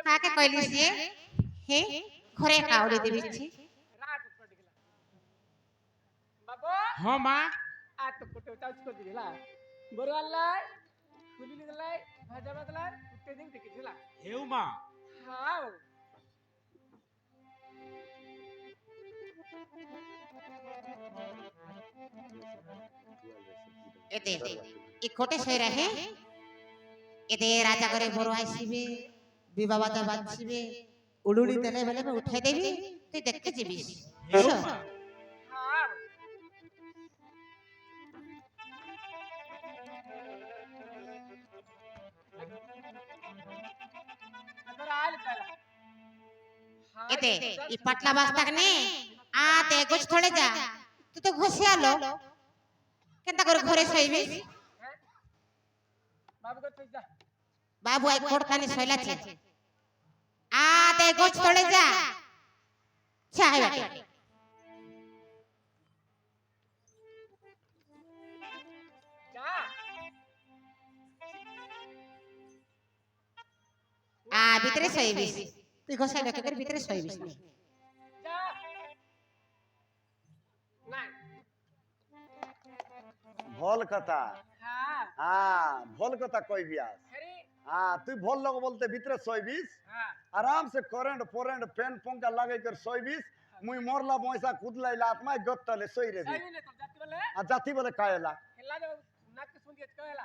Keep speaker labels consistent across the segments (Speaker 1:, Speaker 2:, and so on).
Speaker 1: কাকে কইলিস রে? হে ঘরে কাউরে দিবিছি
Speaker 2: বাবা
Speaker 3: হ মা
Speaker 2: আট কোটে চাউচ করে দিলা বড় আল্লাহ খুলি দিলাই ভাজা বাদলা উঠতে দিন দেখি দিলা
Speaker 3: হেউ মা
Speaker 2: হাও
Speaker 1: এতে ই কোটে সই রাহে এতে রাজা করে বড় আসিবে বিবাবাতে বাঁচিবে উড়ুড়ি তেলে বেলে উঠে দেবি তুই দেখতে যাবিস
Speaker 3: হেউ মা
Speaker 2: হাও अगर आल करा
Speaker 1: এতে ই পাটলা বাস্তাক নে আতে গোছ থড়ে যা তুই তো ঘষে আলো কেনতা করে ঘরে শইবি
Speaker 2: बाबू को तुझ जा
Speaker 1: বাবু আই খড়তানি শইলাছে আতে গোছ থড়ে যা চাই বাটে
Speaker 2: जा
Speaker 1: ভিতরে শইবিস তুই ঘষাই লোকে করে ভিতরে শইবিস নি
Speaker 2: जा नहीं
Speaker 4: ভল কথা
Speaker 2: हाँ
Speaker 4: ভল কথা কইবি আজ
Speaker 2: अरे
Speaker 4: তুই ভল লোক বলতে ভিতরে শোইবিস
Speaker 2: हाँ
Speaker 4: আরাম সে কারেন্ট ফরেন্ট ফ্যান পঙ্খা লাগাই করে শোইবিস মুই মরলা পয়সা কুদলাইলা আত্মায় গত্তলে শই রে
Speaker 2: सही नहीं तो जाती बोले
Speaker 4: আর জাতি বলে কায়লা
Speaker 2: हिला जो नाक के सुन के कहला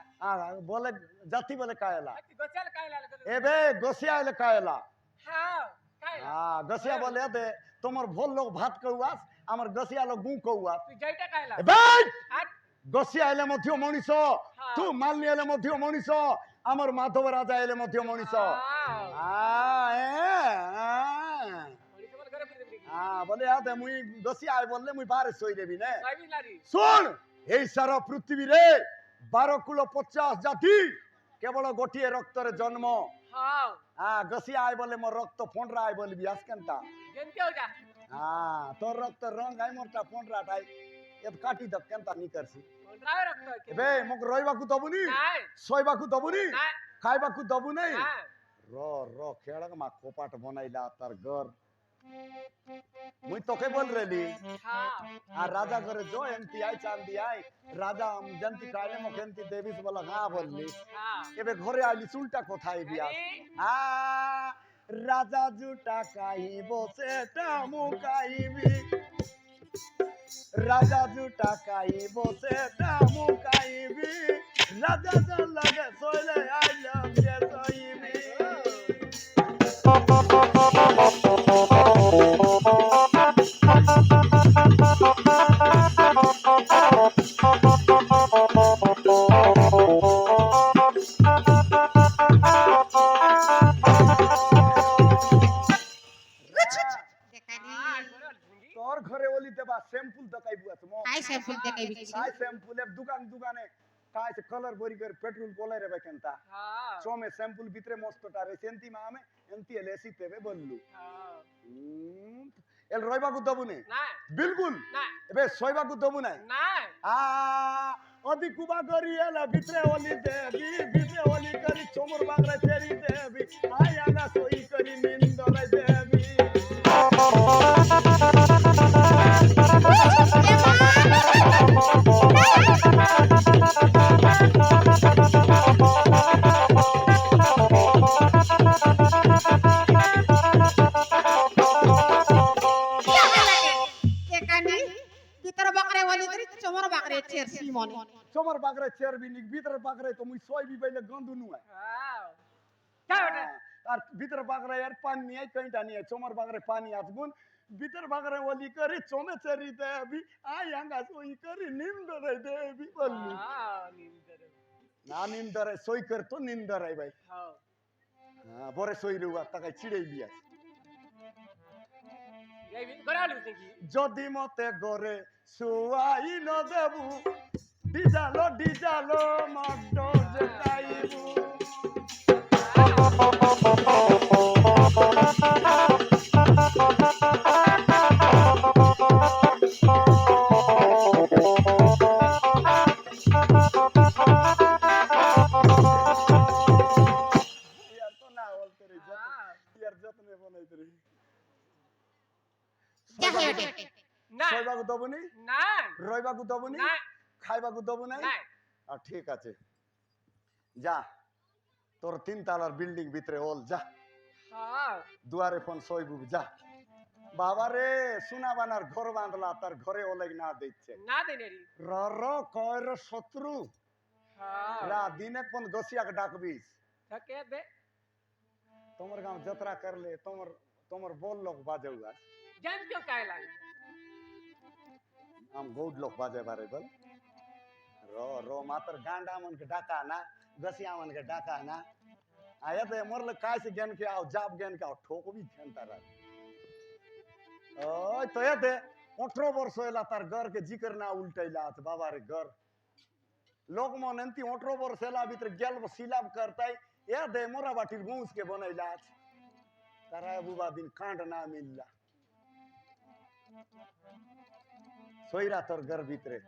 Speaker 4: বলে জাতি বলে কায়লা
Speaker 2: कि गोचल कहला
Speaker 4: এবে গসিয়া এলে কায়লা
Speaker 2: हाँ कहला
Speaker 4: গসিয়া বলে দে তোমার ভল লোক ভাত কৌয়াস আমার গসিয়া লোক গু কৌয়াস
Speaker 2: तू जाइटा कहला
Speaker 4: এবে
Speaker 2: आज
Speaker 4: গসিয়া এলে মধ্য মনিষ তু মালনি এলে মধ্য মনিষ আমার মাধব রাজা এলে মধ্য মনিষ
Speaker 2: बड़ी समझ करे फिर देखी
Speaker 4: বলে আদে মুই গসিয়া আই বললে মুই বারে সই দেবি না
Speaker 2: सही लारी
Speaker 4: শুন এই সারা পৃথিবীরে 12 কুল 50 জাতি কেবল গোটিয়ে রক্তরে জন্ম
Speaker 2: हाँ
Speaker 4: গসিয়া আই বলে মোর রক্ত ফোনরা আই বলবি আজকেনটা
Speaker 2: जन क्या हो जा
Speaker 4: তোর রক্ত রং আই মোরটা ফোনরাটাই এত কাটি দক কেনতা নি করছি
Speaker 2: ड्राइवर रखता है
Speaker 4: এবে মোক রইবাকু দবুনি
Speaker 2: नहीं
Speaker 4: শোইবাকু দবুনি
Speaker 2: नहीं
Speaker 4: খাইবাকু দবু নাই
Speaker 2: हाँ
Speaker 4: র খেড়ক মা কোপাট বনাইলা তার ঘর মুই তোকে বল রেলি
Speaker 2: हाँ
Speaker 4: আর রাজা করে জো এমতি আই চান্দি আই রাজা জন্তি কাইলে মোক এমতি দেবিস বলা হা বললি
Speaker 2: हाँ
Speaker 4: এবে ঘরে আইলি চুলটা কোথায় বিয়া
Speaker 2: अरे
Speaker 4: আ রাজা জুটা কাইব সেটা মুকাইবি রাজা জুটা কাইব সেটা মুকাইবি রাজা জন লাগে সইলে আইলাম যে সইবি
Speaker 1: দেখানি
Speaker 2: हाँ बोलो ढूंढी
Speaker 4: তোর ঘরে ওলিতে বা শ্যাম্পুল দকাইবু আছে মো
Speaker 1: কাই স্যাম্পল দেখাই বিছি
Speaker 4: কাই শ্যাম্পুলের দোকানে কাই সে কালার বরি করে পেট্রোল কোলাই রে বেকেনতা
Speaker 2: हाँ
Speaker 4: চমে শ্যাম্পুল ভিতরে মস্তটা রে সেন্তি মামে এন্তি এলেসি তেবে বললু
Speaker 2: हाँ
Speaker 4: এল রইবাকু দবু নে
Speaker 2: नहीं
Speaker 4: বিলকুল
Speaker 2: नहीं
Speaker 4: এবে শোইবাকু দবু নাই
Speaker 2: नहीं
Speaker 4: অদি কুবা করি এলা ভিতরে ওলি দেবি ভিতরে ওলি করি চমর বাগরা তেরি দেবি আই আগা সই করি নিন্দরে দেবি
Speaker 1: দেখানি ভিতর বকরে ওলি করে চমর বাকরে চেরছি মনে
Speaker 4: চমর বাগরা চেরবি নি ভিতরে বাগরা তো মুই সইবি বাইলে গন্ধু নুয়া
Speaker 2: हाँ क्या बेटा
Speaker 4: আর ভিতরে বাগরা এর পানি নিয়ে কইটা নিয়ে চমর বাগরে পানি আসগুন ভিতর বাগরে ওলি করি চমে চেরি দেবি আই আগা সই করি নিন্দরে দেবি বললু
Speaker 2: हाँ नींदर
Speaker 4: না নিন্দরে সই কর তো নিন্দরে ভাই
Speaker 2: हाँ
Speaker 4: বরে সই রুয়া তাকাই চিড়াই বিয়া
Speaker 2: এই ঘরে আলু নাকি
Speaker 4: যদি মতে গরে শুয়াই ন দেবু ডিজালো মড্ড জেতাইবু ইয়ার তো না বলতে রে ইয়ার যত্নে বনাইতে রে
Speaker 1: যা হয়ে ওঠে
Speaker 2: না
Speaker 4: শোইবাকু দবনি
Speaker 2: না
Speaker 4: রইবাকু দবনি
Speaker 2: না
Speaker 4: খাইবাকু দবু নাই
Speaker 2: না
Speaker 4: ঠিক আছে যা তোর 3 তলার বিল্ডিং ভিতরে ওল যা
Speaker 2: হ্যাঁ
Speaker 4: দুয়ারে ফোন শোইবু যা বাবা রে সোনা বানার ঘর বাঁধলা তার ঘরে ওলেগ না দিচ্ছে
Speaker 2: না দেনেরি
Speaker 4: র র কয়র শত্রু
Speaker 2: হ্যাঁ
Speaker 4: রা দিনে কোন গসিয়াকে ডাকবিস
Speaker 2: থাকে দে
Speaker 4: তোমার গাঁव যাত্রা করলে তোমার बोल लोग बाजे हुआ
Speaker 2: জান কেউ কায় লাগে
Speaker 4: हम गौड लोग बाजे बारे बोल रो मातर गांडा मन के डाका ना गसिया मन के डाका ना आया तो मोरले काय से ज्ञान के आओ जाप ज्ञान के आओ ठोको भी घंटा रह ओय तो ये दे 18 वर्ष होला तार घर के जिक्र ना उल्टैला त बाबा रे घर लोग मन अंति 18 वर्ष होला भीतर गेल सिलाब करताई ये दे मोरा बाटी घूस के बनैला तारा बुबा दिन कांड ना मिलला सोईरा तोर घर भीतरे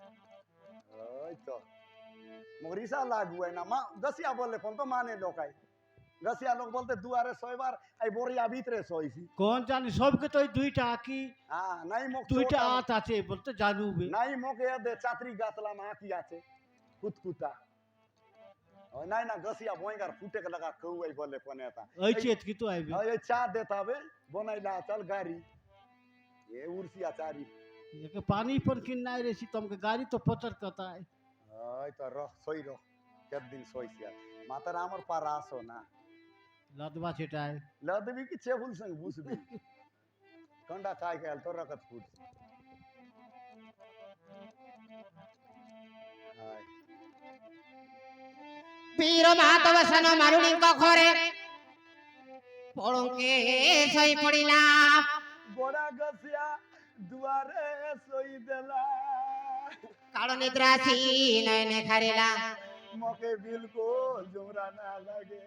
Speaker 4: ओय तो मोरिसा लागू है ना मां गसिया बोले फोन तो माने लोकाई गसिया लोग बोलते दुआरे सोईबार आई बोरिया भीतरे सोईसी
Speaker 3: কোন জানি সবকে তো ওই দুইটা আঁকি
Speaker 4: हां नहीं मोक
Speaker 3: দুইটা হাত আছে বলতে জানুবে
Speaker 4: नहीं मोके दे चात्री गातला मा की आछे कुतकुता ओ नहीं ना गसिया भोंगार फुटे के लगा कौई बोले पनेता
Speaker 3: ওই চেত কি তো আইবে
Speaker 4: ये चा देता बे बनाइला चल गाड़ी ये उर्सिया चारी
Speaker 3: একে পানি পর কিনাই রেছি তোমাকে গাড়ি তো পচর কথা
Speaker 4: ओय तो रह सोई रह केत दिन सोईसिया मातर आमर पार आसो ना
Speaker 3: লদবা ছেটায়
Speaker 4: लदबी की चेबुल संग बुसबी कंडा काय गेल तो रकत फुट हाय
Speaker 1: পীর মাধব সন মারুণীଙ୍କ ঘরে পড়কে শোই পড়িলাম
Speaker 4: बड़ा गसिया दुआरे सोई देला
Speaker 1: কালো নিদ্রা আসি নয়নে খারিলা
Speaker 4: मके बिल्कुल जोरा ना लगे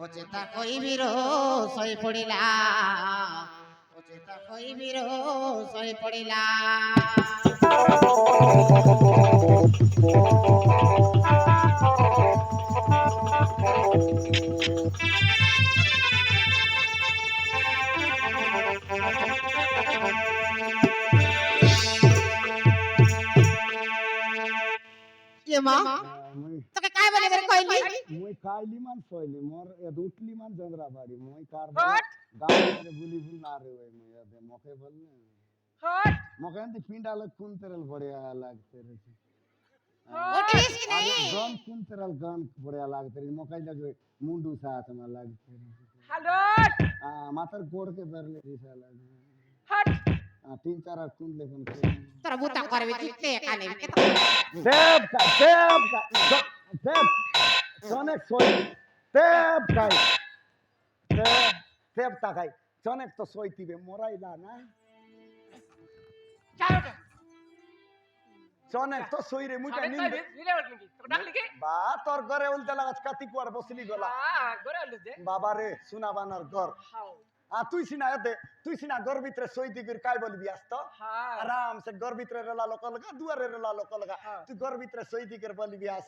Speaker 1: অচেতা কইবির শোই পড়িলা অচেতা কইবির শোই পড়িলা এ মা
Speaker 4: मुई
Speaker 1: তোকে কাই বলে করে কইলি
Speaker 4: मुई कायली मान सोइली मोर ए उठली मान जंगरा बाड़ी मुई कार
Speaker 2: हट
Speaker 4: गांव में बुली बुल ना रे ओय मुई दे मके बोल
Speaker 2: হট
Speaker 4: मके अंत पिंडा लग कुन तरल बढ़िया लागते रे
Speaker 1: উঠিস কি নাই
Speaker 4: गन कुन तरल गन बढ़िया लागते रे मकई लगे मुंडू साथ में लागते रे
Speaker 2: হ্যালো
Speaker 4: मातर गोड़ के बरले रिसा लगे
Speaker 2: হট
Speaker 4: 3-4 कुन लेकिन
Speaker 1: তোরা বুতা করবি তুই কানে
Speaker 4: Tep, Sonek soy. Tep takai. Sonek to soy tibe morai la na.
Speaker 2: চাও
Speaker 4: Sonek to soy re muita
Speaker 2: আরে তাই
Speaker 4: nind.
Speaker 2: লিলে বল নাকি তোকে ডাকলি কি
Speaker 4: Ba tor gare ulte lagat kati kuar bosli gola.
Speaker 2: হ্যাঁ ঘরে আলু দে
Speaker 4: Baba re suna banar gor.
Speaker 2: হাও
Speaker 4: তুই সিনা ঘর ভিতরে সই দিগির কাই বলবি আস্ত
Speaker 2: হ্যাঁ
Speaker 4: আরাম সে ঘর ভিতরে রেলা লোক লগা দুয়ারে রেলা লোক লগা
Speaker 2: হ্যাঁ।
Speaker 4: তুই ঘর ভিতরে সই দিগির বলবি আস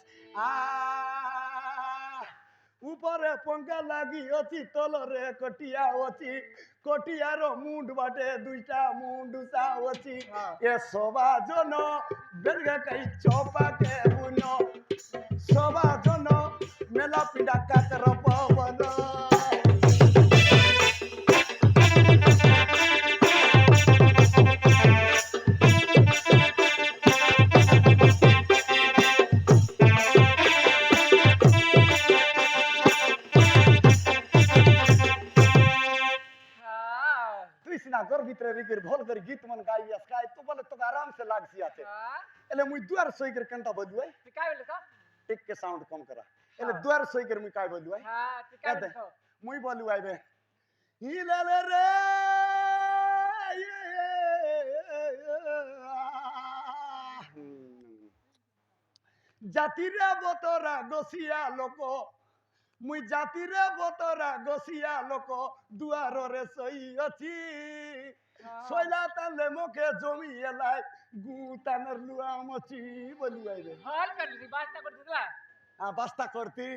Speaker 4: উপরে পঙ্কা লাগি অছি তলরে কটিয়া অছি কটিয়ার মুন্ড বাটে দুইটা মুন্ডুসা অছি
Speaker 2: হ্যাঁ।
Speaker 4: এ সবা জন বেলগা কাই চপাকে বুনো সবা জন মেলা পিডা কাকর পবন
Speaker 2: হ্যাঁ
Speaker 4: তুই সিনা ঘর ভিতরে রিগির ভল করে গীত মন গাইবি আস কাই তো বলে তোকে আরাম से লাগছি আছে
Speaker 2: হ্যাঁ
Speaker 4: এলে মুই দুয়ার সই করে কান্তা বদুই
Speaker 2: তুই কাই বলিস
Speaker 4: টিক के साउंड कम करा এলে
Speaker 2: হ্যাঁ।
Speaker 4: দুয়ার সই করে মুই কাই বদুই
Speaker 2: হ্যাঁ তুই কাই
Speaker 4: এতে
Speaker 2: বলিস
Speaker 4: মুই বলু আইবে হিলালে রে জাতিরে বতরা গসিয়া লোক মুই জাতিরে বতরা গসিয়া লোক দুয়ারে সই অছি সইলা তালে মুখে জমি এলাই গুতানের লুয়া মচি বলি আইবে
Speaker 2: হল कर दी बास्ता कर दिला
Speaker 4: বাস্তা করতি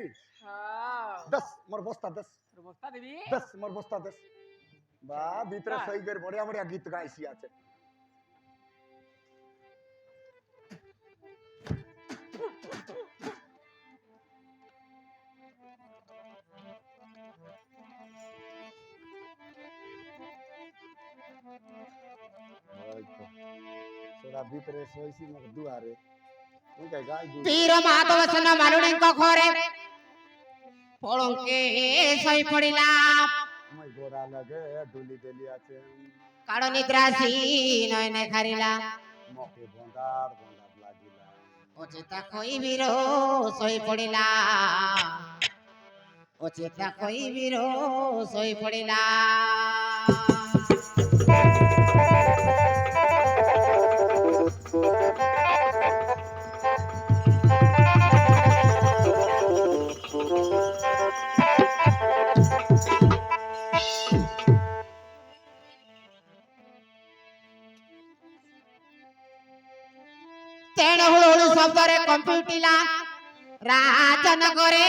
Speaker 2: हां
Speaker 4: 10 মোর বস্তা 10
Speaker 2: বস্তা দিবি
Speaker 4: 10 মোর বস্তা 10 বা ভিতরে সই করে বড়িয়া বড়িয়া গীত গাইছি আছে সেটা ভিতরে সইছি মোর দুয়ারে ওই গাই দু
Speaker 1: পীর মাধবসন মালুণীଙ୍କ ঘରେ পলঙ্কে ଶୋଇ ପଡ଼ିଲା
Speaker 4: মই গোরা লাগে ডুলি দেলি আছে
Speaker 1: কাଳ নিদ্রা আসি নয়নে খারিলা
Speaker 4: মকে বন্দার বন্দার লাগিলা
Speaker 1: অচেতা কইবির ଶୋଇ ପଡ଼ିଲା অচেতা কইবির ଶୋଇ ପଡ଼ିଲା ତେଣୁ ହୁଳୁହୁଳୁ ଶବ୍ଦରେ କମ୍ପି ଉଠିଲା ରାଜନଗରେ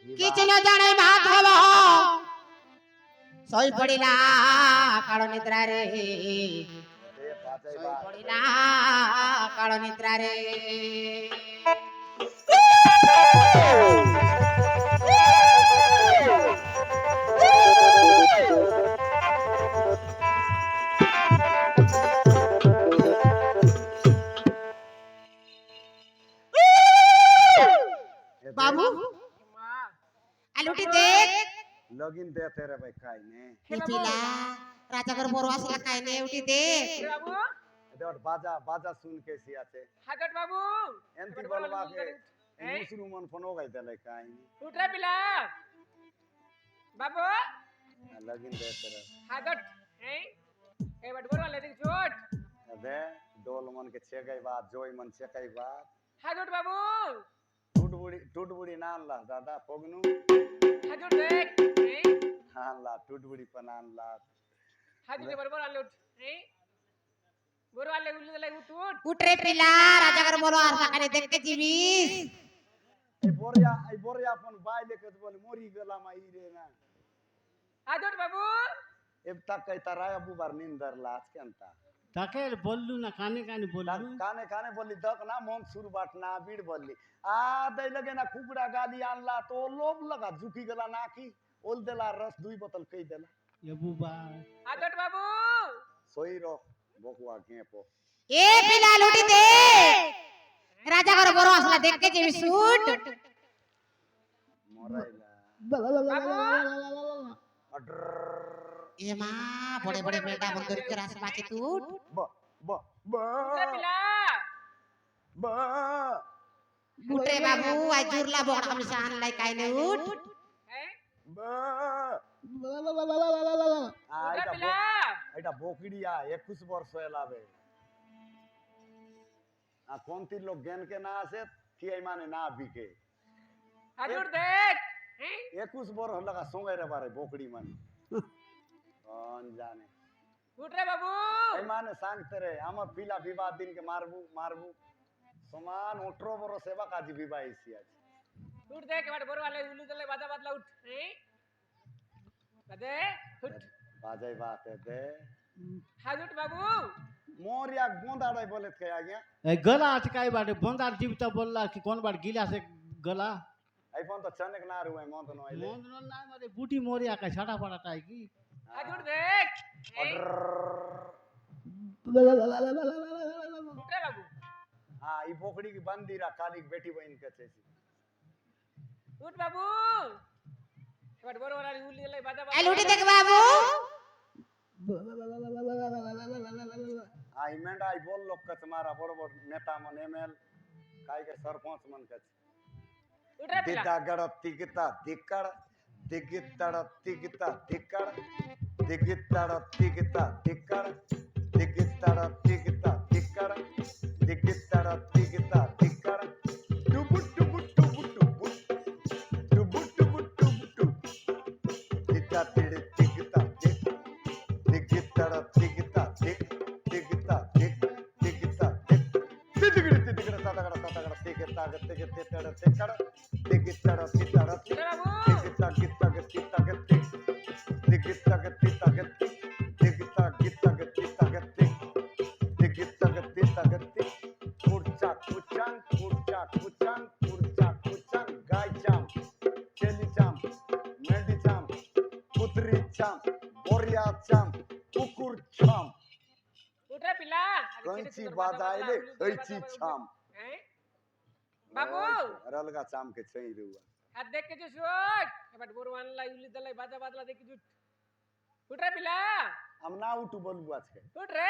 Speaker 1: କିଛି ନ ଜାଣେ ମାଧବ ଶୋଇ ପଡ଼ିଲା କାଳ ନିଦ୍ରାରେ ଶୋଇ ପଡ଼ିଲା କାଳ ନିଦ୍ରାରେ बाबू
Speaker 2: मां
Speaker 1: आलूटी देख
Speaker 4: লগিন দে তেরে ভাই খাই নে
Speaker 1: पिला राजागर बरो असला काय नाही उठी देख
Speaker 2: बाबू
Speaker 4: দেখ বাজা বাজা শুন কেসি আছে
Speaker 2: हागट बाबू
Speaker 4: এনতি বলবা কে মুসলমান ফোনো গাই দেলে খাই
Speaker 2: उठ रे पिला बाबू
Speaker 4: লগিন দে তেরে
Speaker 2: हागट ए बट बोल वाले देख छोट
Speaker 4: দে ডোল মন কে ছেগাই বাত জয় মন ছেকাই বাত
Speaker 2: हागट बाबू
Speaker 4: टूटबुड़ी नान ला दादा पोगनु
Speaker 2: हागट देख
Speaker 4: नान ला टूटबुड़ी पनान ला
Speaker 2: हागट बरोबर वाले उठ बोर वाले उल्ले दले उठ
Speaker 1: उठ रे पिला राजागर बरो असला काय देख के जीविस
Speaker 4: এই বরিয়া ফোন বাই লেকে বলে মরি গেলাম আই রে না
Speaker 2: हागट बाबू
Speaker 4: এব তাক কই তারা আবু বার নিন্দর লাজ কেনতা
Speaker 3: তাকে বললু না কানে কানে বললু
Speaker 4: কানে কানে বললি দক না মন সুর বাট না বিড় বললি আ দই লগে না কুকুড়া গালি আনলা তো লোভ লাগা ঝুকি গেলা না কি ওল দেলা রস 2 বোতল কই দেলা
Speaker 3: এ বুবা
Speaker 2: हागट बाबू
Speaker 4: সই র বকুয়া গেপো
Speaker 1: ए पिला लुटी दे राजागर बरो असला देख के जीविस उठ
Speaker 4: মরাইলা अड्र
Speaker 1: ए मां बड़े बड़े बेटा बंदर के रास बाचे तू उठ
Speaker 4: ब ब ब
Speaker 2: उठ रे पिला
Speaker 4: ब
Speaker 1: उठ रे बाबू आज जुरला बोड हम शान लाई काय नाही उठ
Speaker 4: ब
Speaker 2: उठ रे पिला
Speaker 4: এটা বকড়িয়া 21 বর্ষ এলাবে আর কোনটি লোক জ্ঞান কে না আছে কি এই মানে না বিকে
Speaker 2: हागट देख
Speaker 4: 21 বড় লাগা সঙ্গে রে বারে বকড়ি মানে কোন জানে
Speaker 2: उठ रे बाबू
Speaker 4: এই মানে সাংতে রে আমার পিলা বিবাহ দিন কে মারবু মারবু সমান 18 বড় সেবা কাজী বিবাহ এসি আছে
Speaker 2: उठ देख बट बोर वाले उल्ले दले बाजा बादला उठ बदे उठ
Speaker 4: বাজাই বাতে দে
Speaker 2: हागट बाबू
Speaker 4: মোরিয়া গোঁদাড়াই বলে কে আজ্ঞা
Speaker 3: এই গলা আটকাই বাটে বন্দার জীবিত বললা কি কোন বার গিলা সে গলা
Speaker 4: এই ফোন তো চনেক না রুই মন্ত নইলে
Speaker 3: মন্দ না মানে বুটি মরিয়া কা ছাড়া পড়া তাই কি
Speaker 2: हागट देख उठ रे बाबू
Speaker 4: हाँ ई बोकड़ी की बंदी रा काली बेटी बहन के चेसी
Speaker 2: उठ बाबू बट बोर वाले उल्ले दले बाजा
Speaker 1: ए लुटी देख बाबू
Speaker 4: आई मेंढा आई बोल लोग कच मारा बड़ बड़ नेता मन एमएल काई के सरपंच मन कच
Speaker 2: उठ रे पिला
Speaker 4: दिदागड़ तिगिता दिक्कड़ दिगितड़ तिगिता दिक्कड़ दिगितड़ तिगिता दिक्कड़ దిగిత్తడ దిగిత దిక్కడ దిగిత్తడ దిగిత దిక్కడ టుబు టుబు టుబు టుబు టుబు టుబు టుబు టుబు దిత్త తిడి దిగిత దిక్ దిగిత్తడ దిగిత దిక్ దిగిత దిక్ దిగిత దిక్ దిగిడి దిగిడ తదగడ తదగడ దిగిత్తగ దిగిత్తడ దిక్కడ దిగిత్తడ దిత్తడ
Speaker 2: ఉంటా బాబు
Speaker 4: దిగిత్త గిత్తగ దిత్తగ దిక్ దిగిత్తగ దిత్తగ దిక్ దిగిత్త గిత్తగ దిత్తగ దిక్ దిగిత్తగ దిత్తగ దిక్ కుర్చా కుచాం కుర్చా కుచాం కుర్చా కుచాం గాय చాం చెలి చాం মেন্ডি చాం కుత్రి చాం బొరియా చాం కుకుర్ చాం
Speaker 2: ఉంటా పిల్ల అది
Speaker 4: కంచి
Speaker 2: చెట్టు
Speaker 4: బాదాయిले
Speaker 2: కింద
Speaker 4: హైచి చాం
Speaker 2: ఏ? బాబు
Speaker 4: రలగా చాం কে చెই రువా
Speaker 2: হাত দেখে যে শুট এবার বড় আনলা ইউলি দলাই বাজা বাজলা দেখি জুট উঠরে পিলা
Speaker 4: हम ना उठू बोलबू আজকে
Speaker 2: উঠরে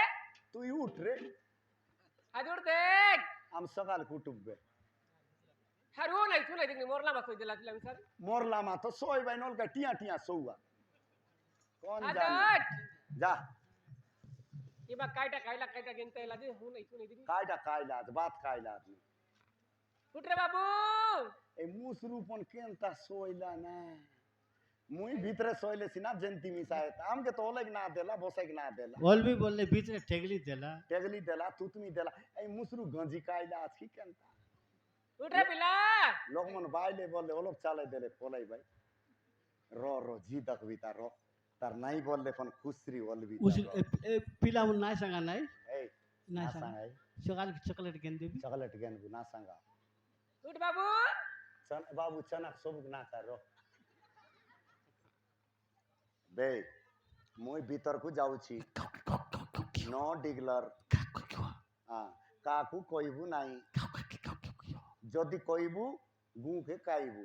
Speaker 4: তুই উঠ রে
Speaker 2: আজ উঠ দেখ
Speaker 4: हम सकाल कुटुबे
Speaker 2: হারু নাই তুই নাই দেখনি মরলা মাছ দিলা দিলাম স্যার
Speaker 4: मोरला मा तो सोई बाई नोल का टिया टिया सोवा कौन
Speaker 2: আজ
Speaker 4: जाने
Speaker 2: উঠ
Speaker 4: जा
Speaker 2: এবার কাইটা কাইলা কাইটা গেনতে এলা যে হুন নাই তুই নাই দেখনি
Speaker 4: कायडा कायलात बात कायलात
Speaker 2: উঠরে বাবু
Speaker 4: ए मुसरू पण केंता सोइला ना मुई भीतरे सोइले सिना जंती मिसायत आम के तोलेक ना देला बोसेक ना देला
Speaker 3: অলবি বললে ভিতরে ঠেগলি দিলা
Speaker 4: टेगली देला तुतमी देला ए मुसरू गंजी कायला आज की केंता
Speaker 2: উঠরে পিলা
Speaker 4: लोग मन बायले बोले ओलोक चाले देले पोलाई भाई रो जी तक बिता रो तार नहीं बोलले पण खुसरी ओलबी
Speaker 3: উস পিলা নাই সাঙ্গা নাই
Speaker 4: ए
Speaker 3: নাই
Speaker 4: ना
Speaker 3: সাঙ্গা
Speaker 4: सांगाय
Speaker 3: সকাল চকলেট কেন দিবি
Speaker 4: चॉकलेट गेन ना सांगा
Speaker 2: উঠ বাবু
Speaker 4: चन बाबू चनक सबुक ना करो बे मुई भीतर को जाउछी नो डिगलर हां काकू कइबू नाही যদি কইবু গুকে কাইবু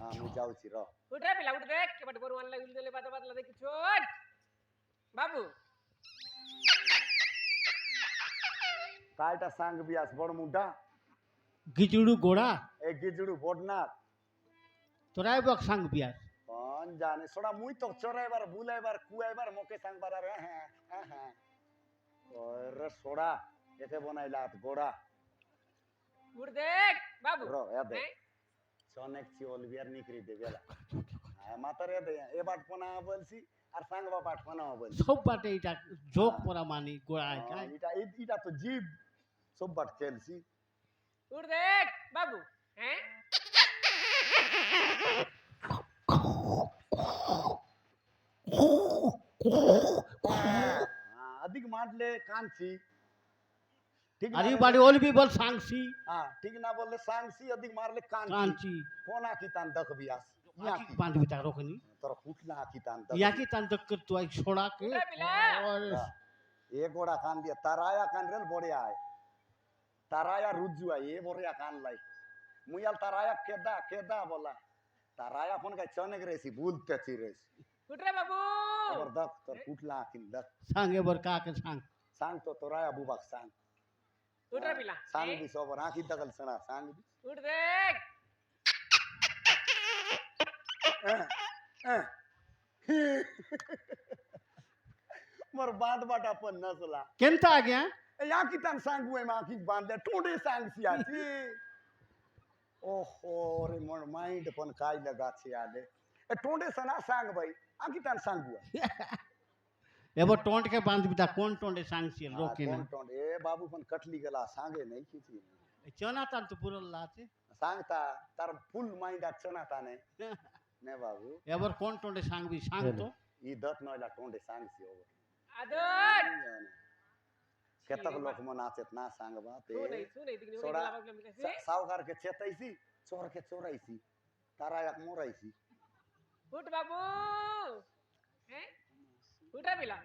Speaker 4: আমি যাউছি র
Speaker 2: উঠরে পিলা উঠ দেখ এবার বড় আনলা ইউলি দলাই বাজা বাজলা দেখি ছোট বাবু
Speaker 4: কাইটা সাঙ্গ বিয়াস বড় মুডা
Speaker 3: গিজুড়ু গোড়া
Speaker 4: এ গিজড়ু বড়না
Speaker 3: তোরাই বক সাং বিয়াস
Speaker 4: কোন জানে সোডা মুই তো চরাইবার বুলাইবার কুয়াইবার মোকে সাংবার রে হ্যাঁ ওরে সোডা এতে বনাইলাত গোড়া
Speaker 2: উঠ দেখ বাবু
Speaker 4: র এ দে
Speaker 2: হ্যাঁ?
Speaker 4: সনেক চি অলবিয়ার নিকরি দে বেলা মাতারে দে এ বাট পোনা বলছি আর সাংবা বাট পোনা বলছি
Speaker 3: সব বাটে এটা যোগ পরা মানি গোড়ায় খায়
Speaker 4: এটা তো জীব সব বাট খেলছি
Speaker 2: উঠ দেখ বাবু হ্যাঁ
Speaker 4: अधिक मारले कांची ठीक
Speaker 3: আরে
Speaker 4: ना
Speaker 3: বাড়ি অলবি বল সাংসি
Speaker 4: हाँ ठीक ना बोलले सांगसी अधिक मारले कांची
Speaker 3: কাঞ্চি
Speaker 4: कोना की तान दख बियास या की
Speaker 3: বাঁধবি তার ওখানে
Speaker 4: तोर फुटला की तान दख
Speaker 3: ইয়াকি তান তক তুই ছোড়া কে
Speaker 2: উঠরে পিলা
Speaker 4: ये गोड़ा कान दिया तराया कान रेल बोड़िया है तराया रुजुआ ये बोड़िया कान लाई मुयाल तराया केदा बोला तराया फोन का चने रेसी भूलते ची रेसी
Speaker 2: উঠরে বাবু
Speaker 4: और दख तोर फुटला की दख
Speaker 3: সাং এবার কাকে সাং
Speaker 4: सांग तो तोराया बुबाक सांग
Speaker 2: উঠরে পিলা
Speaker 4: सांग भी सोबर आखी दगल सना सांग भी
Speaker 2: উঠ দেখ
Speaker 4: मर बांध बाटा पण नसला
Speaker 3: কেনতা আগে
Speaker 4: या की तान सांग हुए मा की बांध ले टोडे सांग सिया छी ओहो रे मोर माइंड पण काय लगा छी आले ए टोडे सना सांग भाई आकी तान सांग हुआ
Speaker 3: এবার টন্টকে বাঁধবি তা কোন টন্টে সাংসি লোকে না
Speaker 4: टोडे ए बाबू पण कटली गला सांगे नहीं की
Speaker 3: চনা তান তো পুরল্লা আছে
Speaker 4: सांगता तार फुल माइंड अच्छा ताने ने बाबू
Speaker 3: এবার কোন টন্টে সাংবি সাং তো
Speaker 4: ई दत नयला टोडे सांग सी ओवर
Speaker 2: আদর
Speaker 4: केतक लोक मन आचेत ना सांगबा ते
Speaker 2: তুই নাই দেখনি
Speaker 4: सोडा
Speaker 2: ওলা প্রবলেম আছে
Speaker 4: सावकार के चेतैसी चोर के चोराइसी तारा एक मोराइसी
Speaker 2: উঠ বাবু হ্যাঁ উঠরে পিলা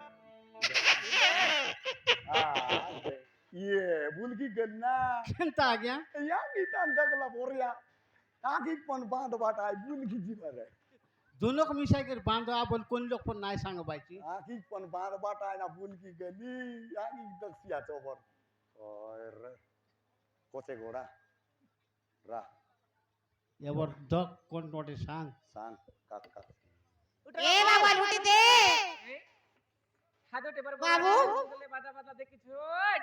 Speaker 4: ये बुलकी गन्ना
Speaker 3: কেনতা আগে
Speaker 4: या की तान दगला बोरिया आकी पण बांध बाटा बुलकी जीवर है
Speaker 3: दोनों को मिसाई कर बांधो आ बोल कोन लोग पर नाय सांग बाईची
Speaker 4: आकी पण बांध बाटा ना बुलकी गली आकी दक्षिया चोबर और कोसे घोड़ा रा
Speaker 3: এবার দক কোন টন্টে সাং
Speaker 4: सांग काक काक
Speaker 2: উঠরে
Speaker 1: এ বাবা লুটি দে
Speaker 2: হাদোটে বার
Speaker 1: বাবু।
Speaker 2: বাজা বাজা দেখি ছোট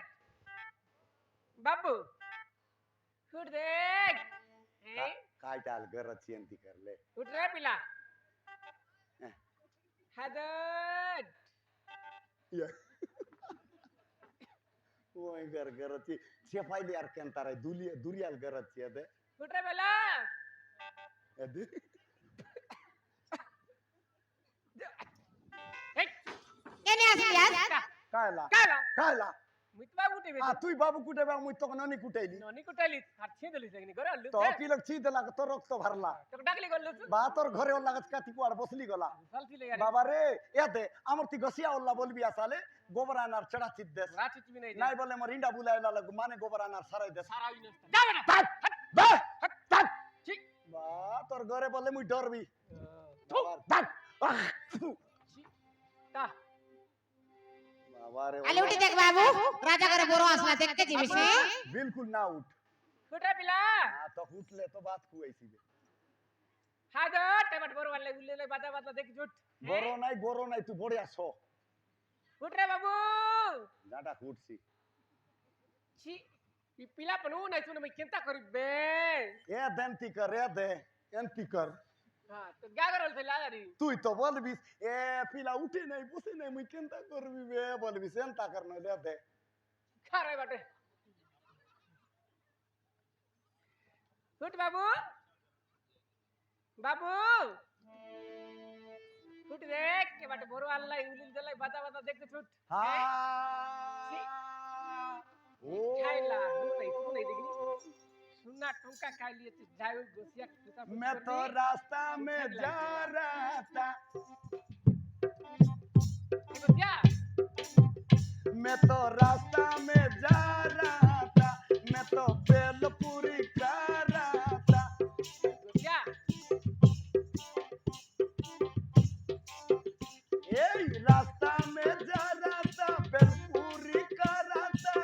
Speaker 2: বাবু উঠ দেখ এই
Speaker 4: काय टाल गरज चिंती करले
Speaker 2: उठ रे पिला
Speaker 4: হ্যাঁ।
Speaker 2: हादत
Speaker 4: ओय गरज चे फायदे यार केंतार दुरियाल गरज चे दे
Speaker 2: उठ रे बेला
Speaker 4: अदे
Speaker 2: हे
Speaker 1: কেনে আসলি আজ
Speaker 4: कायला
Speaker 2: काला
Speaker 4: कायला
Speaker 2: मितवा उठे बे
Speaker 4: आ तुई बाबू कुठे बा मुई तो ननी कुठेली
Speaker 2: नोनी कुटाली फार छेदली सगनी घर आलू
Speaker 4: तो पिलक चीद लाग तो रक्त भरला
Speaker 2: तो डाकली गल्लू
Speaker 4: बा तोर घरे लागत काती कुआड बसली गला
Speaker 2: सालती ले यार
Speaker 4: बाबा रे यादे आमरती गसिया ओल्ला बोलबी आसाले गोबर आनार चढ़ा चित देस
Speaker 2: रात भी नहीं
Speaker 4: नाही बोले मर इंडा बुलायला लग माने गोबर आनार सराय देस
Speaker 2: सारा भी नष्ट जा बेटा
Speaker 4: ताक बा ताक
Speaker 2: ठीक
Speaker 4: बा तोर घरे बोले मुई डरबी
Speaker 2: थू
Speaker 4: ताक
Speaker 2: ता
Speaker 4: बाबा रे
Speaker 1: আলে উঠে দেখ বাবু রাজা ঘরে বড় আসলা দেখতে যাবি সে
Speaker 4: बिल्कुल ना उठ
Speaker 2: उठ रे पिला
Speaker 4: हां तो उठले तो बात कुआईसी बे
Speaker 2: हादत टेबट बोर वाले उल्ले बाजा बाजा देख झूठ
Speaker 4: गोरो नाही तू बढिया छो
Speaker 2: उठ रे बाबू
Speaker 4: डाटा उठसी
Speaker 2: छी ई पिला पण ऊ नाही सुन मी चिंता करू बे
Speaker 4: ए दंती कर रे दे एंती कर
Speaker 2: हां तो क्या करल थे लारी
Speaker 4: तू तो बोलबिस ए पिला उठे नाही बसे नाही मुई केंता करबी बे बोलबिस एंता करना ले दे
Speaker 2: खा रे बाटे उठ बाबू बाबू उठ देख के बाटे बोरो अल्लाह उलिल दलाई बाजा बाजा देख के छूट
Speaker 4: हां ओ
Speaker 2: खाइला नहीं तू नहीं देखनी सुना टोका खा लिए तो जायो गोसिया कुत्ता
Speaker 4: मैं तो रास्ता में जा रहा था
Speaker 2: गोसिया
Speaker 4: मैं तो रास्ता में जा रहा था मैं तो बेलपुरी कर रहा था
Speaker 2: गोसिया
Speaker 4: ए रास्ता में जा रहा था बेलपुरी कर रहा था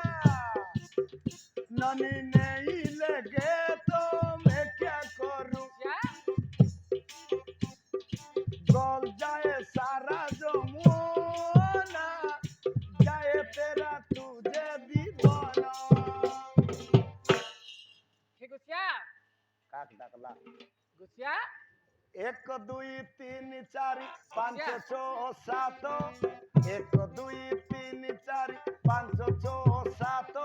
Speaker 4: ननी नहीं लगे तो मैं क्या करूं
Speaker 2: क्या
Speaker 4: गल जाए सारा जो मोना जाए तेरा तुझे दीवाना
Speaker 2: के गोसिया
Speaker 4: काट डाकला
Speaker 2: गोसिया
Speaker 4: 1 2 3 4 5 6 7 1 2 3 4 5 6 7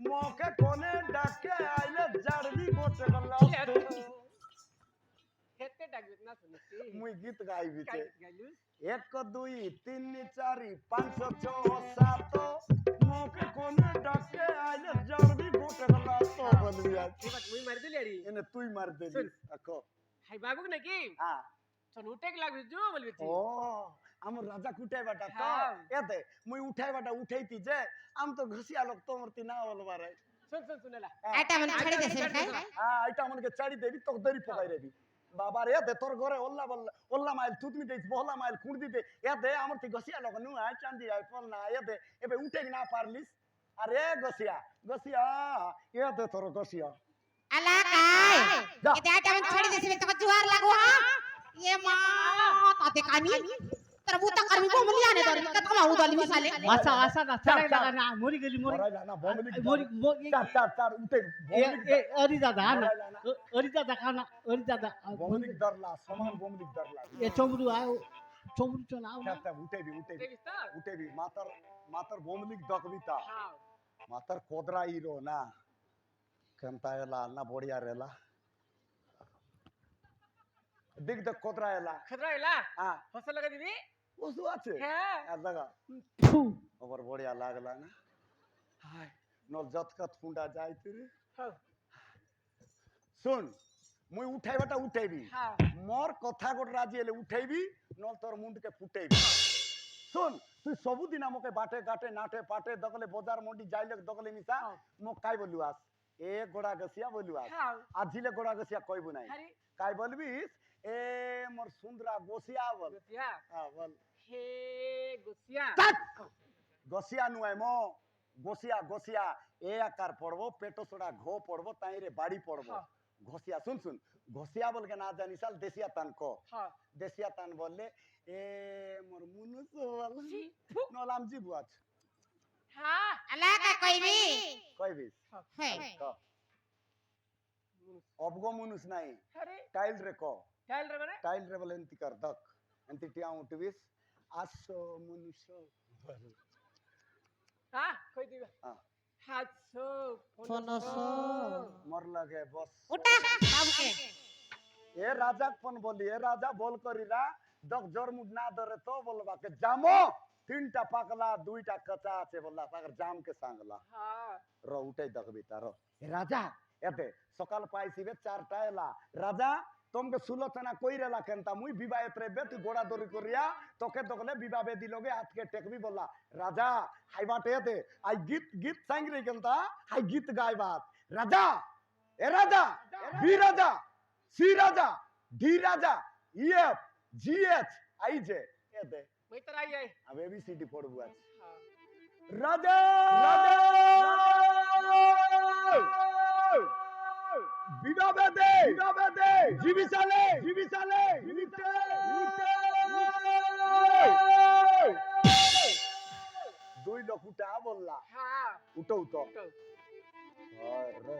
Speaker 4: मोके कोने डाके आइले जड़बी गोटे गल्ला
Speaker 2: खेते डाक ना सुनती
Speaker 4: मुई गीत गाई बिचे
Speaker 2: गालू
Speaker 4: 1 2 3 4 5 6 7 मोके कोने डाके आइले जड़बी गोटे गल्ला तो बोलिया
Speaker 2: ये बात मुई मार दिली अड़ी
Speaker 4: इने तुई मार दे
Speaker 2: सुन।
Speaker 4: अको
Speaker 2: हाय बाबू ने की
Speaker 4: हां
Speaker 2: सन उठे के लाग जो बोलबी
Speaker 4: ओ आम राजा कुटाई बाटा तो
Speaker 2: हाँ।
Speaker 4: एते मुई उठाई बाटा उठाईती जे आम तो घसिया लोग तो मूर्ति ना बोलबा रे
Speaker 2: सुन सुनेला
Speaker 1: আটা মানে ছেড়ে দেছে কাই
Speaker 4: हां आइटा मन के चाड़ी देबी तो दरी पकाई रेबी बाबा रे दे तोर घरे ओल्ला माइल तुतमी दे बोहला माइल खुंड दीते ए दे आमरती घसिया लोग नु आ चांदी आई फल ना ए दे एबे उठे ना पारलिस अरे घसिया घसिया ए दे तोर घसिया
Speaker 1: আলা কাই এতে আটা মানে ছেড়ে দেছে তোকে জোয়ার লাগো হ্যাঁ এ মা তাতে কানি তোর বুতা করবি বমলি আনে তোর কথা মাউ দলি মিসালে
Speaker 3: আশা আশা না চড়াই লাগা না মরি গেলি মরি
Speaker 4: মরাইলা না বমলি
Speaker 3: মরি
Speaker 4: चार उठे
Speaker 3: এ অরি দাদা না অরি দাদা খানা অরি দাদা
Speaker 4: বমলি दरला समान बमली दरला
Speaker 3: এ চমরু আও চমরু চনাও
Speaker 4: क्या उठेबी
Speaker 2: देखिस्ता
Speaker 4: उठेबी मातर बमली दकबिता
Speaker 2: हां
Speaker 4: मातर कोदरा इरो ना कंतायला ना बढ़िया रेला दिख द कोदरा एला
Speaker 2: खतराइला
Speaker 4: हां
Speaker 2: फसल लगा दीदी
Speaker 4: ओसु আছে
Speaker 2: हां
Speaker 4: आ लगा
Speaker 3: ফু
Speaker 4: ओवर बढ़िया लागला ना हाय नल जतकत फुंडा जाइत रे
Speaker 2: हां
Speaker 4: सुन मुई उठाइबाटा उठेबी
Speaker 2: हां
Speaker 4: मोर कथा गोट राजी एले उठेबी नल तोर मुंड के फुटेबी सुन तू सबु दिन मके बाटे गाटे नाटे पाटे दगले बाजार मंडी जाइले दगले मिसा
Speaker 2: हाँ।
Speaker 4: मो काय बोलुआस ए गोड़ा गसिया बोलुआस
Speaker 2: हां
Speaker 4: आजिले गोड़ा गसिया कइबु नाही
Speaker 2: अरे
Speaker 4: काय बोलबिस ए मोर सुंदरा गोसिया बोल
Speaker 2: गोसिया
Speaker 4: हां बोल
Speaker 2: हे गोसिया
Speaker 4: तक गसिया नुआय मो गोसिया गोसिया ए आकार पड़बो पेटो सोडा घो पड़बो ताई रे बाड़ी पड़बो
Speaker 2: हाँ।
Speaker 4: घोसिया सुन सुन घोसिया बोल के ना जानी साल देसिया तान को
Speaker 2: हां
Speaker 4: देसिया तान बोलले ए मोर मुनु सोवा নলাম জিবু আছ
Speaker 2: হ্যাঁ
Speaker 1: আলাকা কইবি
Speaker 4: কইবিস
Speaker 1: হে
Speaker 4: ক অবগো মনুষ নাই
Speaker 2: আরে
Speaker 4: টাইল রে ক
Speaker 2: চাইল রে মানে
Speaker 4: টাইল রে বলে এন্তি কর দক এন্তি টিয়া উঠবিস আসো মনুষ্য
Speaker 2: হ্যাঁ কই দিবা
Speaker 4: হ্যাঁ।
Speaker 2: হাতসো
Speaker 1: ফনসো
Speaker 4: মর লাগে বস
Speaker 1: উঠা বাবুকে
Speaker 4: এ রাজা কোন বলি এ রাজা বল করিলা দক জোর মুড না ধরে তো বলবা কে জামো তিনটা পাকলা দুইটা কাঁচা আছে বললা পাকর জাম কে সাংলা
Speaker 2: হ্যাঁ
Speaker 4: র উঠাই দেখবি তার এ রাজা এতে সকাল পাইছিবে চারটা এলা রাজা তোমকে সুলোচনা কইরেলা কেনতা মুই বিবাহে প্রেবে তুই গোড়া দড়ি করিয়া তোকে দকলে বিবাহে দিলগে আজকে টেকবি বললা রাজা হাইবাটে এতে আই গীত গীত সাংরি কেনতা হাই গীত গাইবাত রাজা এ রাজা বি রাজা সি রাজা ডি রাজা ইএফ জিএচ আই জে এতে
Speaker 2: মই তো আই আই
Speaker 4: আমি এবিসিডি পড়বো আজ
Speaker 2: হ্যাঁ
Speaker 4: রাজা বিবাহে দে জীবিসালে দুই লোক উঠা বললা
Speaker 2: হ্যাঁ
Speaker 4: উঠো উঠো
Speaker 2: তো
Speaker 4: আরে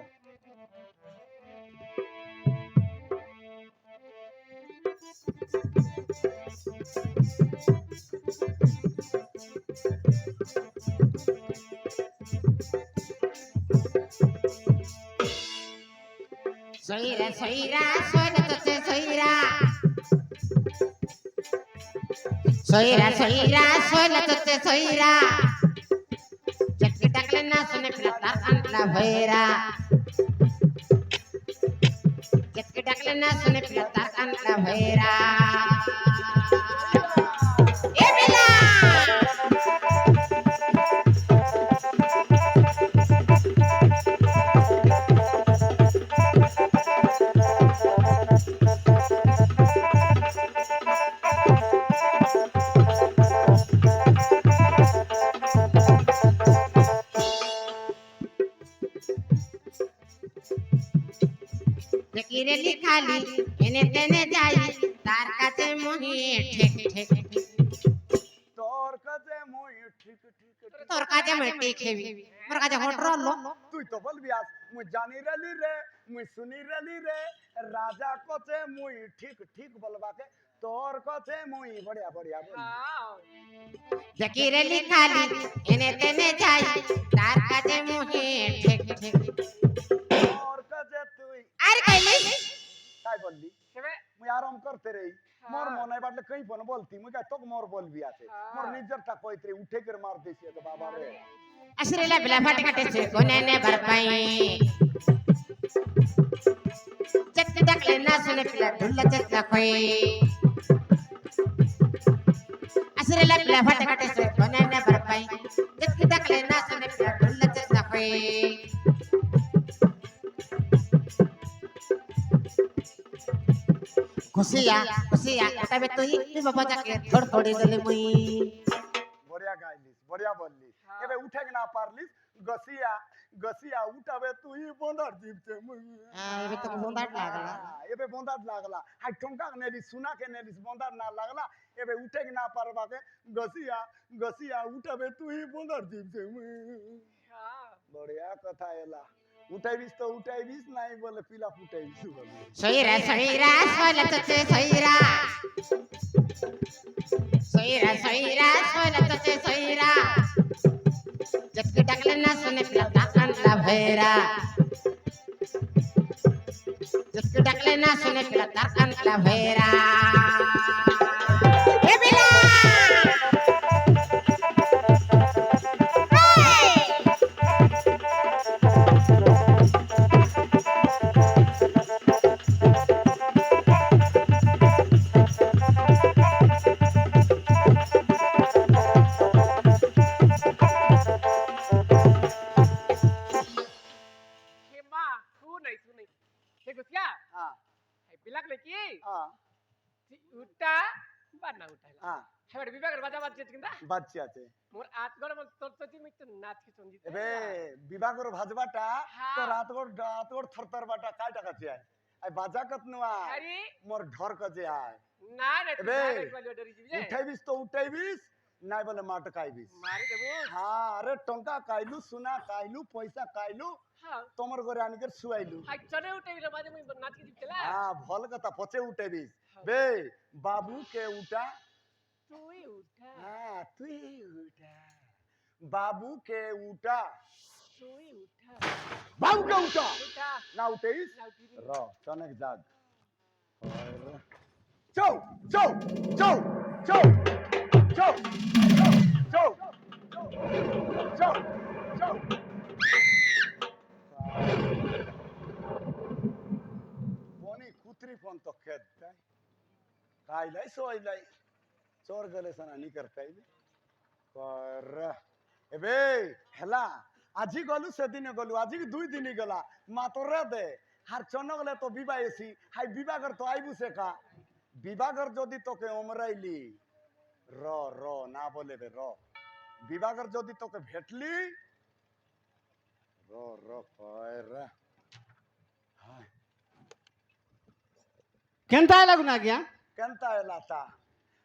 Speaker 1: সইরা সইরা সইরা তোতে সইরা সইরা সইরা সইরা তোতে সইরা চটকে ডাকলে না শুনে পিলা তার কানলা ভৈরা চটকে ডাকলে না শুনে পিলা তার কানলা ভৈরা এ বেলা ফকিরে লিখালি এনে তেনে যাই তার কাছে মহিয়ে ঠেক ঠেক
Speaker 4: তোর কাছে মই ঠিক
Speaker 1: তোর কাছে মেটি খেবি মোর কাছে হট রলো
Speaker 4: তুই তো বলবি আজ মুই জানি রেলি রে মুই শুনি রেলি রে রাজা কছে মুই ঠিক বলবাকে তোর কাছে মুই বড়িয়া বড়িয়া বলি
Speaker 2: হ্যাঁ
Speaker 1: ফকিরে লিখালি এনে তেনে যাই তার কাছে মহিয়ে ঠেক ঠেক
Speaker 4: তোর কাছে তুই
Speaker 1: আর কইলি
Speaker 4: তাই বললি
Speaker 2: সেবে
Speaker 4: মুই আরাম করতে রে মোর মনে বাটলে কই ফোন বলতি মুই কাই তোক মোর বলবি আছে মোর নিজরটা কইতে উঠে করে মার দিছি তো বাবা রে
Speaker 1: আসরেলা বেলা ফাটে কাটে সে কোনে নে বরপাই চটকে ডাকলে না শুনে পিলা ঢুল্লা চটকা কই আসরেলা বেলা ফাটে কাটে সে কোনে নে বরপাই চটকে ডাকলে না শুনে পিলা ঢুল্লা চটকা কই খুশিয়া এটাবে তুই বাবা যাকে থড় থড়ি দিলে মুই
Speaker 4: বড়িয়া গাইলিস বড়িয়া বললিস এবে উঠে না পারলিস গসিয়া উঠাবে তুই বন্দার জিবতে মুই
Speaker 1: এবে তো বন্দাট লাগলা
Speaker 4: এবে বন্দার লাগলা হাই টঙ্কা নেলিস সুনা কে নেলিস বন্দার না লাগলা এবে উঠে না পারবাকে গসিয়া উঠাবে তুই বন্দার জিবতে মুই
Speaker 2: হ্যাঁ
Speaker 4: বড়িয়া কথা এলা উঠাইবিস তো উঠাইবিস নাই বলে পিলা ফুটাইবিস বলে
Speaker 1: সইরা সইরা সইলা তোতে সইরা সইরা সইরা সইলা তোতে সইরা চটকে ডাকলে না শুনে পিলা তাকানলা ভৈরা চটকে ডাকলে না শুনে পিলা তাকানলা ভৈরা এ বিলা
Speaker 2: হেমা শুনাই দেখো क्या
Speaker 4: हां
Speaker 2: বিলাক নাকি
Speaker 4: हां
Speaker 2: উঠা বা না উঠাইলা
Speaker 4: हां
Speaker 2: হেবার বিভাগের বাজা বাজছে কিন্তু
Speaker 4: বাচ্চা আছে
Speaker 2: মোর আট গড় মত তোর তো মিট নাচ কি সঙ্গীত
Speaker 4: এবে বিভাগর ভাজবাটা
Speaker 2: হ্যাঁ।
Speaker 4: তো রাতগর থরথর বাটা কাই টাকা চাই আই বাজা কত নুয়া
Speaker 2: আরে
Speaker 4: মোর ঢর কাজে আয়
Speaker 2: না না
Speaker 4: এবে,
Speaker 2: তুই ডরি যাবি
Speaker 4: উঠাইবিস তো উঠাইবিস নাই বলে মাঠ খাইবিস
Speaker 2: মারি দেবো
Speaker 4: হ্যাঁ আরে টঙ্কা খাইলু সোনা খাইলু পয়সা খাইলু
Speaker 2: হ্যাঁ
Speaker 4: তোমার ঘরে আনিকে শুয়াইলু
Speaker 2: হাই চলে উঠে গেলে মাঝে মুই নাচকে জিতলা
Speaker 4: হ্যাঁ ভাল কথা পচে উঠেবিস বে বাবু কে উঠা
Speaker 2: তুই উঠা
Speaker 4: হ্যাঁ তুই উঠা বাবু কে উঠা
Speaker 2: তুই উঠা
Speaker 4: বাবু কে উঠা
Speaker 2: উঠা
Speaker 4: না উঠেইস
Speaker 2: না উঠিবি
Speaker 4: র চনেক জাগ চৌ চৌ চৌ চৌ চৌ চৌ চৌ চৌ বনি কুত্রি ফোন তো খেত দেয় খাইলাই সইলাই চোর গেলে সানা নি করতাই কর এবে হেলা আজি গলু সেদিনে গলু আজি দুই দিনই গলা মাতরে দে আর চন্ন গলে তো বিবাহ এসি হাই বিবাহর তো আইবু সে কা বিবাহর যদি তোকে ওমরাইলি র র না বলে বে র বিবাহর যদি তোকে ভেটলি র র কর হায়
Speaker 3: কেনতা লাগুন আজ্ঞা
Speaker 4: কেনতা এলাতা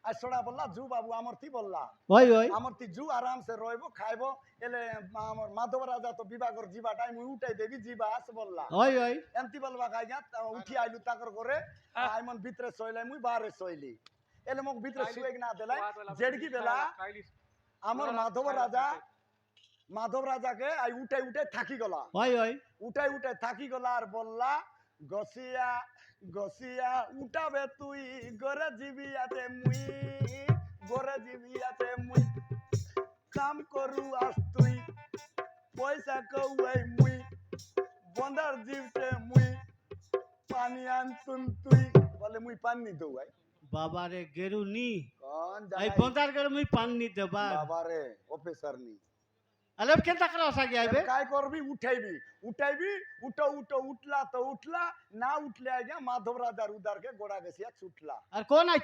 Speaker 4: আর সোনা বললা জু বাবু আমার তি বললা
Speaker 3: ওই ওই
Speaker 4: আমার তি জু আরাম সে রইব খাইব এলে আমার মাধব রাজা তো বিবাহর জিবাটাই মুই উঠাই দেবি জিবা আস বললা
Speaker 3: ওই ওই
Speaker 4: এমতি বলবা খাইয়া উঠি আইলু তাকর করে আইমন ভিতরে শইলাই মুই বাহারে শইলি এলে মোক ভিতরে শুয়ে না দেলাই জেড়কি বেলা আমার মাধব রাজাকে আই উঠাই উঠাই থাকি গলা
Speaker 3: ওই ওই
Speaker 4: উঠাই উঠাই থাকি গলা আর বললা গসিয়া গসিয়া উঠাবে তুই গরে জিবি আছে মুই গরে জিবি আছে মুই কাম করু আস তুই পয়সা কৌয়াই মুই বন্দার জিবতে মুই পানি আনতুন তুই বলে মুই পানি দৌয়াই
Speaker 3: বাবারে গেরু নি
Speaker 4: কোন
Speaker 3: এই
Speaker 4: জায়গায়
Speaker 3: বন্দার গেরু মুই পান নি দেবা
Speaker 4: বাবারে অফিসার নি
Speaker 3: আলে কেনতা করা সাগি আইবে
Speaker 4: काय করবি উঠাইবি উঠাইবি উঠো উঠো উঠলা তো উঠলা না উঠলে আগে মাধব রাজার উদারকে গোড়া গেছিয়া ছুটলা
Speaker 3: আর কোন আইছু